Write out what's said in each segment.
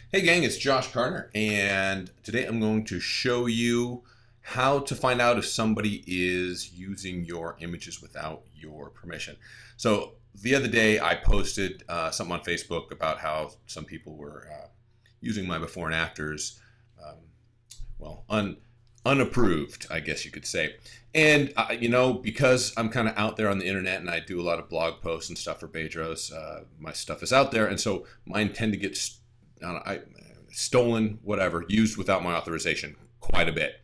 Hey gang, it's Josh Carter, and today I'm going to show you how to find out if somebody is using your images without your permission. So the other day I posted something on Facebook about how some people were using my before and afters, um, well, unapproved, I guess you could say. And because I'm kind of out there on the internet and I do a lot of blog posts and stuff for Bedros, my stuff is out there, and so mine tend to get stolen, whatever, used without my authorization quite a bit.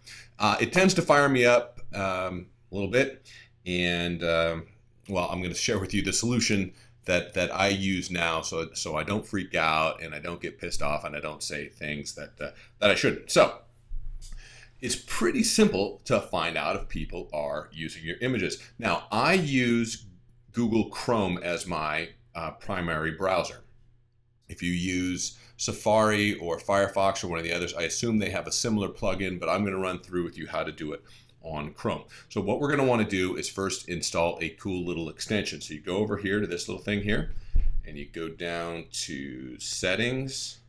It tends to fire me up a little bit, and well, I'm going to share with you the solution that I use now, so I don't freak out and I don't get pissed off and I don't say things that I shouldn't. So it's pretty simple to find out if people are using your images. Now, I use Google Chrome as my primary browser. If you use Safari or Firefox or one of the others, I assume they have a similar plugin, but I'm going to run through with you how to do it on Chrome. So what we're going to want to do is first install a cool little extension. So you go over here to this little thing here, and you go down to Settings,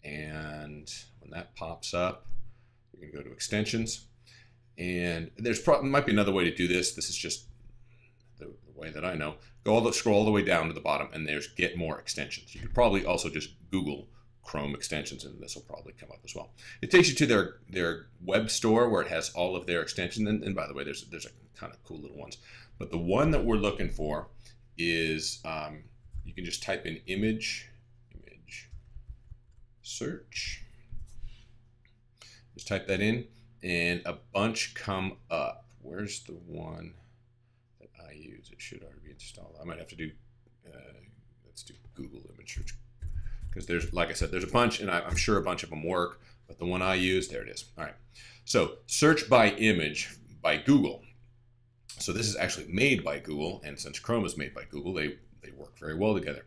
and when that pops up, you're going to go to Extensions. And there's probably might be another way to do this. This is just the way that I know. Scroll all the way down to the bottom, and there's Get More Extensions. You could probably also just Google Chrome extensions, and this will probably come up as well. It takes you to their web store where it has all of their extensions. And by the way, there's a kind of cool little ones. But the one that we're looking for is you can just type in image search. Just type that in, and a bunch come up. Where's the one that I use? It should already be installed. I might have to do, let's do Google image search. Because there's, like I said, there's a bunch, and I'm sure a bunch of them work, but the one I use, there it is. All right. So search by image by Google. So this is actually made by Google, and since Chrome is made by Google, they work very well together.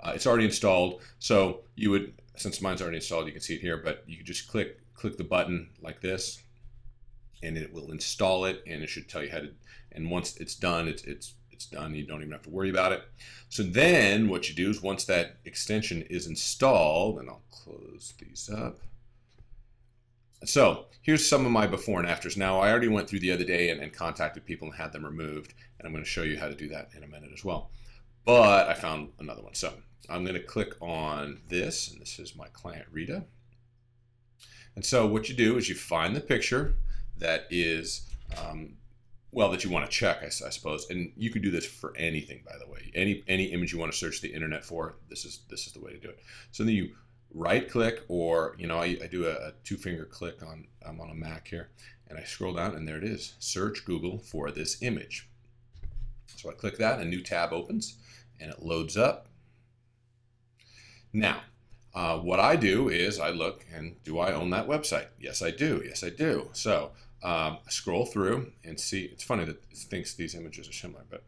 It's already installed, so you would, since mine's already installed, you can see it here, but you can just click the button like this, and it will install it, and it should tell you how to, and once it's done, it's done. You don't even have to worry about it. So then what you do is once that extension is installed, and I'll close these up. So here's some of my before and afters. Now, I already went through the other day and contacted people and had them removed, and I'm going to show you how to do that in a minute as well. But I found another one. So I'm going to click on this, and this is my client Rita. And so what you do is you find the picture that is well, that you want to check, I suppose, and you can do this for anything, by the way. Any image you want to search the internet for, this is the way to do it. So then you right-click, or I do a two-finger click on, I'm on a Mac here, and I scroll down, and there it is. Search Google for this image. So I click that, a new tab opens, and it loads up. Now, what I do is I look, and do I own that website? Yes, I do. Yes, I do. So scroll through and see. It's funny that it thinks these images are similar, but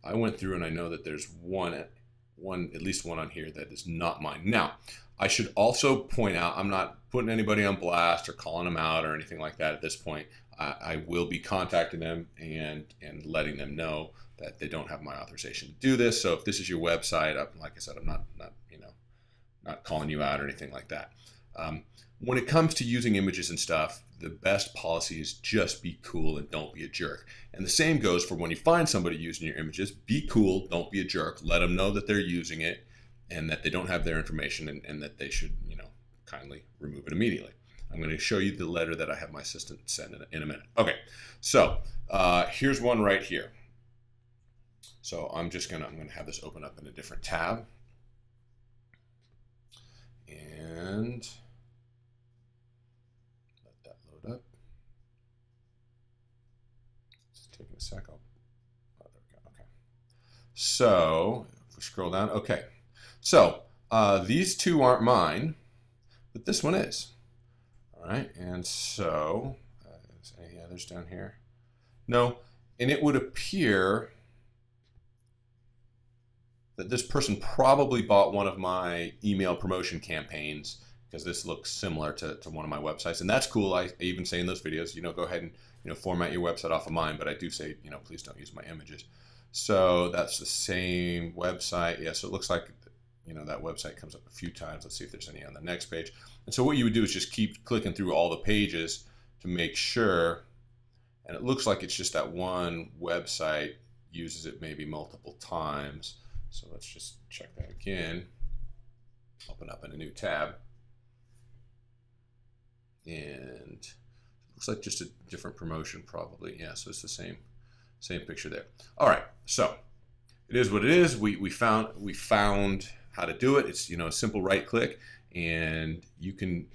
I went through and I know that there's at least one on here that is not mine. Now, I should also point out, I'm not putting anybody on blast or calling them out or anything like that at this point. I will be contacting them and letting them know that they don't have my authorization to do this. So if this is your website, like I said, I'm not calling you out or anything like that. When it comes to using images and stuff, the best policy is just be cool and don't be a jerk. And the same goes for when you find somebody using your images. Be cool, don't be a jerk. Let them know that they're using it and that they don't have their information, and that they should, kindly remove it immediately. I'm going to show you the letter that I have my assistant send in a minute. Okay, so here's one right here. So I'm going to have this open up in a different tab. And let that load up. It's taking a sec. Oh, there we go. Okay. So if we scroll down, okay. So these two aren't mine, but this one is. All right. And so, is any others down here? No. And it would appear that this person probably bought one of my email promotion campaigns, because this looks similar to one of my websites, and that's cool. I even say in those videos, go ahead and format your website off of mine, but I do say, please don't use my images. So that's the same website. Yeah, so it looks like you know, that website comes up a few times. Let's see if there's any on the next page. And so what you would do is just keep clicking through all the pages to make sure, and it looks like it's just that one website uses it maybe multiple times. So let's just check that again. Open up in a new tab. And it looks like just a different promotion probably. Yeah, so it's the same picture there. All right, so it is what it is. We found how to do it. It's, you know, a simple right click, and you can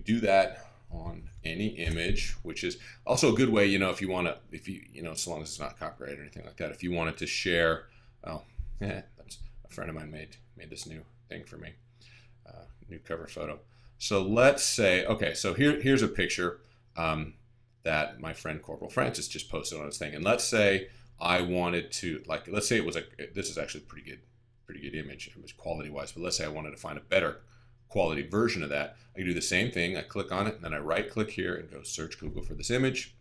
do that on any image, which is also a good way, you know, if you want to, you know, so long as it's not copyright or anything like that, if you wanted to share, oh, yeah, that's a friend of mine made this new thing for me, new cover photo. So let's say, okay, so here's a picture that my friend Corporal Francis just posted on his thing, and let's say I wanted to, like, let's say it was this is actually a pretty good image, it was quality wise, but let's say I wanted to find a better quality version of that. I can do the same thing. I click on it, and then I right click here and go search Google for this image.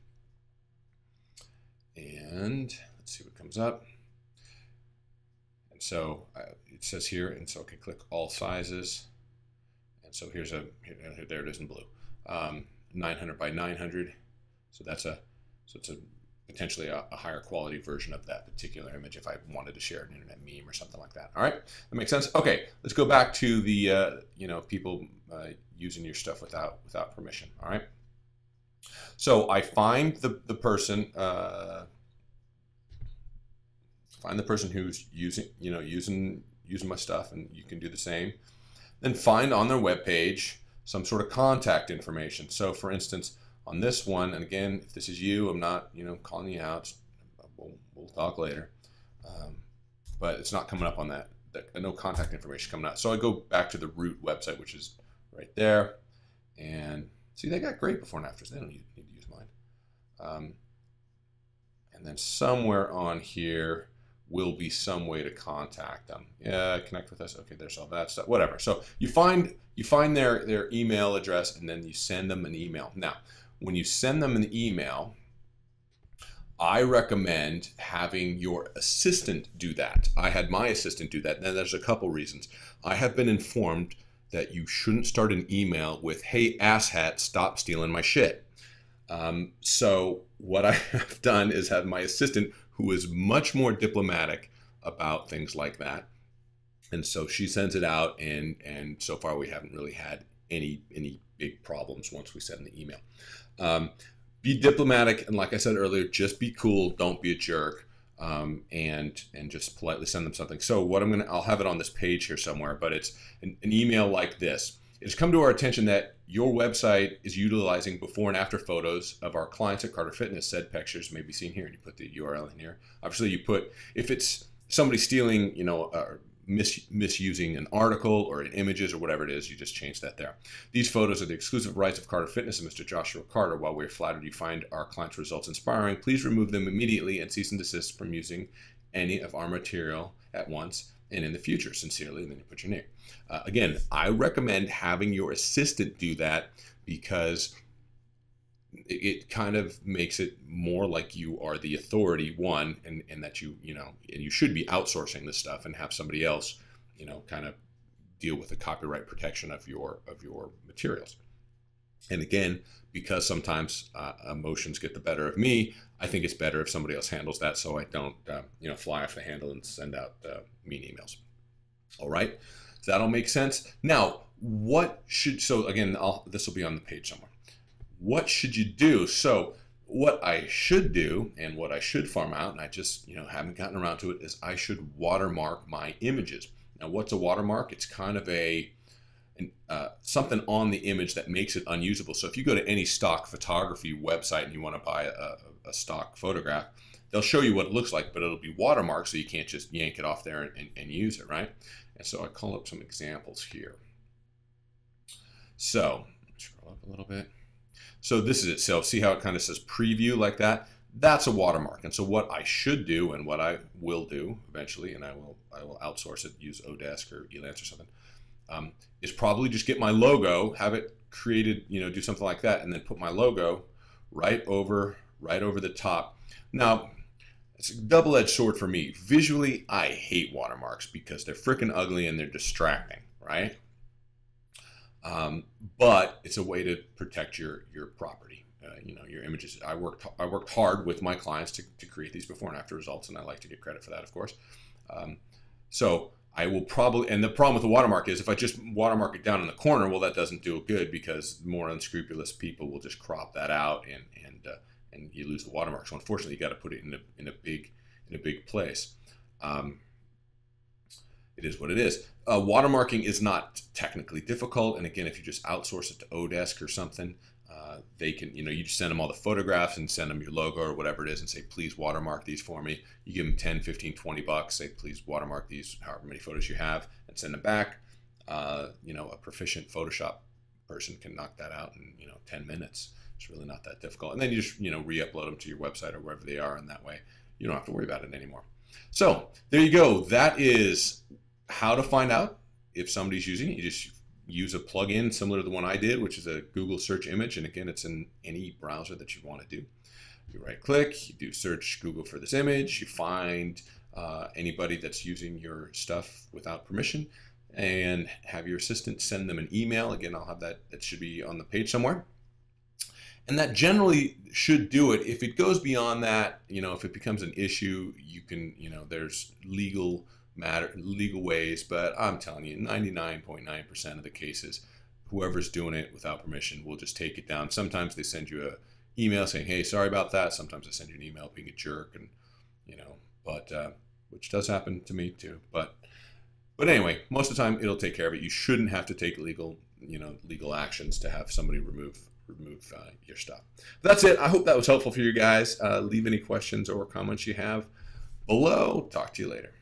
And let's see what comes up. And so it says here, and so I can click all sizes. And so there it is in blue. 900 by 900. So it's a potentially a higher quality version of that particular image if I wanted to share an internet meme or something like that. All right, that makes sense. Okay, let's go back to the you know, people using your stuff without permission. All right, so I find the person who's using my stuff, and you can do the same. Then find on their webpage some sort of contact information. So for instance, on this one, and again, if this is you, I'm not, you know, calling you out. We'll talk later. But it's not coming up on that. No contact information coming out. So I go back to the root website, which is right there. And see, they got great before and afters. They don't need to use mine. And then somewhere on here will be some way to contact them. Yeah, connect with us. Okay, there's all that stuff. Whatever. So you find their email address, and then you send them an email. Now, when you send them an email, I recommend having your assistant do that. I had my assistant do that. Now, there's a couple reasons. I have been informed that you shouldn't start an email with, "Hey, asshat, stop stealing my shit." So what I have done is have my assistant, who is much more diplomatic about things like that. And so she sends it out, and so far we haven't really had any big problems once we send the email. Be diplomatic, and like I said earlier, just be cool, don't be a jerk, and just politely send them something. So what I'll have it on this page here somewhere, but it's an email like this. It's come to our attention that your website is utilizing before and after photos of our clients at Carter Fitness. Said pictures may be seen here, and you put the URL in here. Obviously, you put, if it's somebody stealing, you know, misusing an article or images or whatever it is, you just change that there. These photos are the exclusive rights of Carter Fitness and Mr. Joshua Carter. While we're flattered you find our clients' results inspiring, please remove them immediately and cease and desist from using any of our material at once and in the future. Sincerely, and then you put your name. Again, I recommend having your assistant do that, because it kind of makes it more like you are the authority, one, and that you know, and you should be outsourcing this stuff and have somebody else, you know, kind of deal with the copyright protection of your materials. And again, because sometimes emotions get the better of me, I think it's better if somebody else handles that, so I don't you know, fly off the handle and send out mean emails. All right, does that all make sense? Now, so again, this will be on the page somewhere. What should you do? So what I should do, and what I should farm out, and I just, you know, haven't gotten around to it, is I should watermark my images. Now, what's a watermark? It's kind of something on the image that makes it unusable. So if you go to any stock photography website and you want to buy a stock photograph, they'll show you what it looks like, but it'll be watermarked, so you can't just yank it off there and use it, right? And so I call up some examples here. So scroll up a little bit. So this is it. So see how it kind of says preview like that? That's a watermark. And so what I should do, and what I will do eventually, and I will outsource it, use Odesk or Elance or something, is probably just get my logo, have it created, you know, do something like that, and then put my logo right over the top. Now, it's a double-edged sword for me. Visually, I hate watermarks because they're freaking ugly and they're distracting, right? But it's a way to protect your property, your images. I worked hard with my clients to create these before and after results, and I like to get credit for that, of course. So I will probably, and the problem with the watermark is if I just watermark it down in the corner, well, that doesn't do it good because more unscrupulous people will just crop that out and you lose the watermark. So unfortunately, you got to put it in a big place. It is what it is. Watermarking is not technically difficult, and again, if you just outsource it to Odesk or something, they can, you just send them all the photographs and send them your logo or whatever it is and say, please watermark these for me. You give them 10, 15, 20 bucks, say, please watermark these, however many photos you have, and send them back. A proficient Photoshop person can knock that out in, 10 minutes. It's really not that difficult. And then you just, re-upload them to your website or wherever they are, and that way you don't have to worry about it anymore. So there you go. That is how to find out if somebody's using it. You just use a plugin similar to the one I did, which is a Google search image. And again, it's in any browser that you want to do. You right click, you do search Google for this image, you find anybody that's using your stuff without permission, and have your assistant send them an email. Again, I'll have that should be on the page somewhere. And that generally should do it. If it goes beyond that, if it becomes an issue, you can, there's legal ways, but I'm telling you, 99.9% of the cases, whoever's doing it without permission will just take it down. Sometimes they send you an email saying, hey, sorry about that. Sometimes they send you an email being a jerk, and but which does happen to me too. But anyway, most of the time it'll take care of it. You shouldn't have to take legal actions to have somebody remove your stuff. That's it. I hope that was helpful for you guys. Leave any questions or comments you have below. Talk to you later.